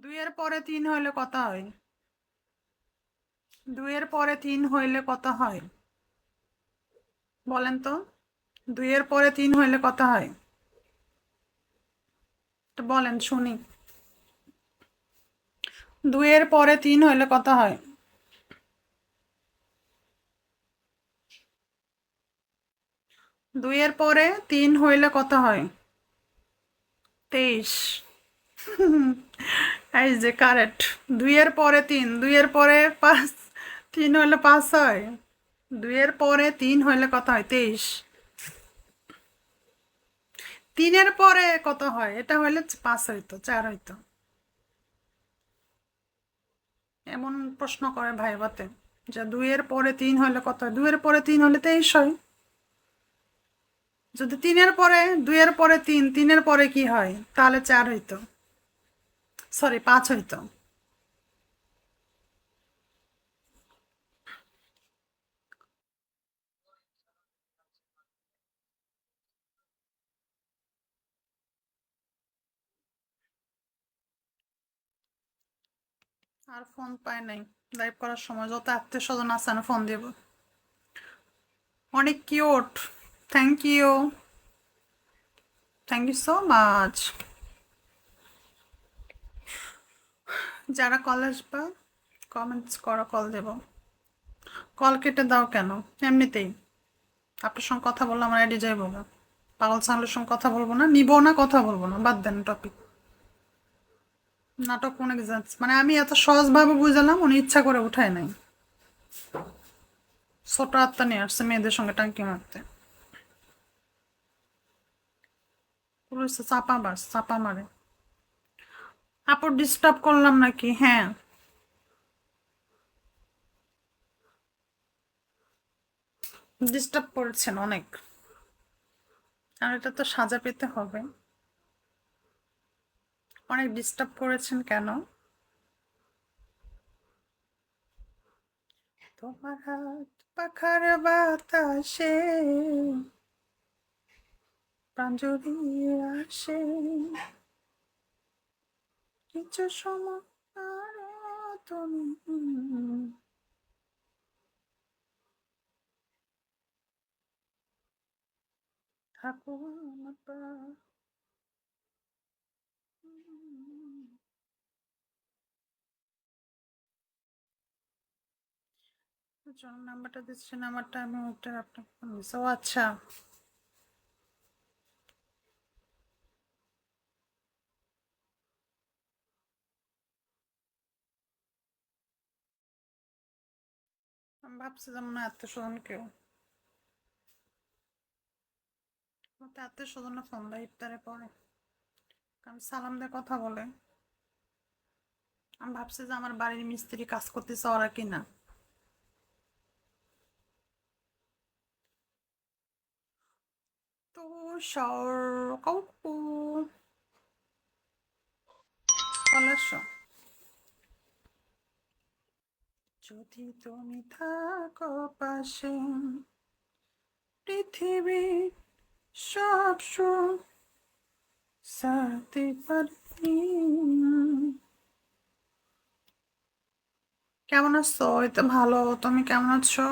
দুইয়ের পরে তিন হইলে কত হয়? দুইয়ের পরে তিন হইলে কত হয়? বলেন তো। দুইয়ের পরে তিন হইলে কত হয়? তো বলেন শুনি। দুইয়ের পরে তিন হইলে কত হয়? দুইয়ের পরে তিন হইলে কত হয়? 23। এই যে কারেক্ট। দুইয়ের পরে তিন, দুইয়ের পরে পাঁচ, তিন হইলে পাঁচ হয়। দুইয়ের পরে তিন হইলে কত হয়? 23। তিনের পরে কত হয়? এটা হইলে পাঁচ হইতো, চার হইতো। এমন প্রশ্ন করে ভাইবাতে যে দুইয়ের পরে তিন হইলে কত হয়? দুইয়ের পরে তিন হলে 23 হয়। যদি তিনের পরে, দুইয়ের পরে তিন, তিনের পরে কি হয়? তাহলে চার হইতো, সরি পাঁচ হইতো। আর ফোন পাই নাই। লাইভ করার সময় যত আত্মীয় স্বজন আছে না ফোন দেব। অনেক cute. Thank you. Thank you so much. যারা কল আসবা কমেন্টস করো, কল দেব। কল কেটে দাও কেন? এমনিতেই আপনার সঙ্গে কথা বললে আমার আইডি যাইব না। পাগল সামলের সঙ্গে কথা বলবো না, নিব না, কথা বলবো না, বাদ দেন টপিক। নাটক অনেক যাচ্ছে, মানে আমি এত সহজভাবে বুঝালাম, উনি ইচ্ছা করে উঠায় নাই। ছোট আত্মা নিয়ে আসছে মেয়েদের সঙ্গে টাঙ্কি মারতে। পুলিশে চাপা বাস, চাপা মারে। আপর ডিস্টার্ব করলাম নাকি? হ্যাঁ। ডিস্টার্ব করেছেন অনেক। আর এটা তো সাজা পেতে হবে। অনেক ডিস্টার্ব করেছেন কেন? তোমার হাত পাখার বাতাসে প্রাণ জড়িয়ে আসে কিছু সময় আরো তুমি থাকো আমার নাম্বারটা দিচ্ছেন, নাম্বারটা আমি ওটা আপনাকে ফোন দিচ্ছি। ও আচ্ছা। আমি ভাবছি যেমন আত্মীয় স্বজন কেউ, আত্মীয় স্বজন ফোন দেয় ইফতারে পরে, কারণ সালাম দিয়ে কথা বলে। আমি ভাবছি যে আমার বাড়ির মিস্ত্রি কাজ করতেছে ওরা কিনা। তো কাকু কলেজ, যদি তুমি থাকো পাশে পৃথিবী সব সুখ সাথে পারি। কেমন আছো? এই তো ভালো। তুমি কেমন আছো?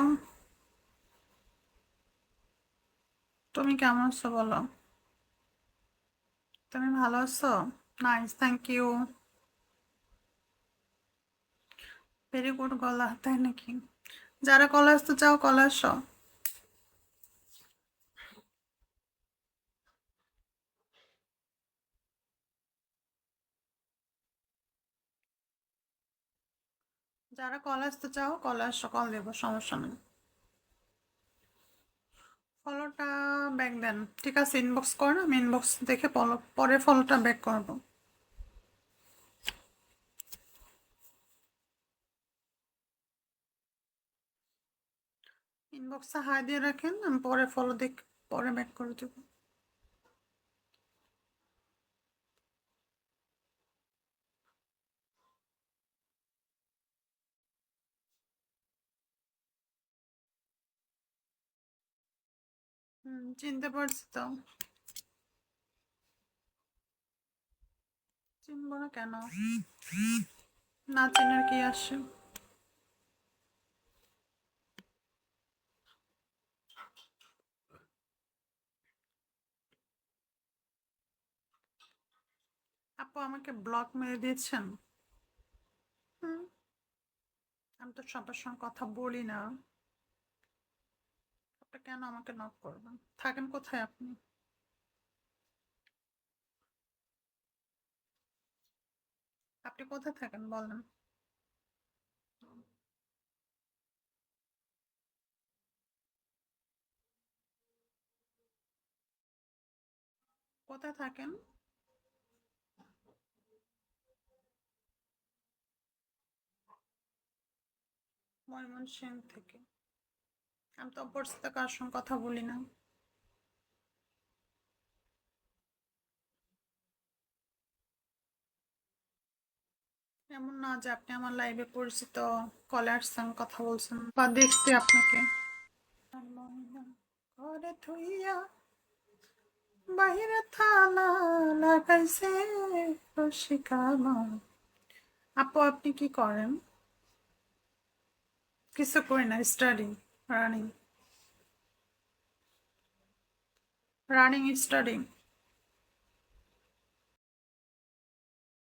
তুমি কেমন আছো বলো। তুমি ভালো আছো? Nice, thank you. Very good গলা, তাই নাকি? যারা কলেজ আসতে চাও কলেজ আসো। যারা কলেজ আসতে চাও কলেজ আসো, কল দেবো, সমস্যা নেই। ফলোটা ব্যাক দেন। ঠিক আছে, ইনবক্স করো, আমি ইনবক্স দেখে ফলো, পরে ফলোটা ব্যাক করবো। ইনবক্সে হাই দিয়ে রাখেন, আমি পরে ফলো দেখ, পরে ব্যাক করে দেবো। চিনতে পারছি তো। চিনবো না কেন? না চেনার কি আসে? আপু আমাকে ব্লক মেরে দিয়েছেন। হুম, আমি তো সবার সঙ্গে কথা বলি না। আপনি কেন আমাকে নক করবেন? থাকেন কোথায় আপনি? আপনি কোথায় থাকেন বলেন? কোথায় থাকেন? ময়মনসিংহ থেকে। আমি তো অপরিচিত কার সঙ্গে কথা বলি না। এমন না যে আপনি আমার লাইভে পরিচিত কলে আসছেন, কথা বলছেন বা দেখছি আপনাকে। ঘরে থুইয়া বাহিরে থালা লাগাইছে রসিকা আমার। আপু আপনি কি করেন? কিছু করি না, স্টাডি, রানিং, রানিং স্টাডি।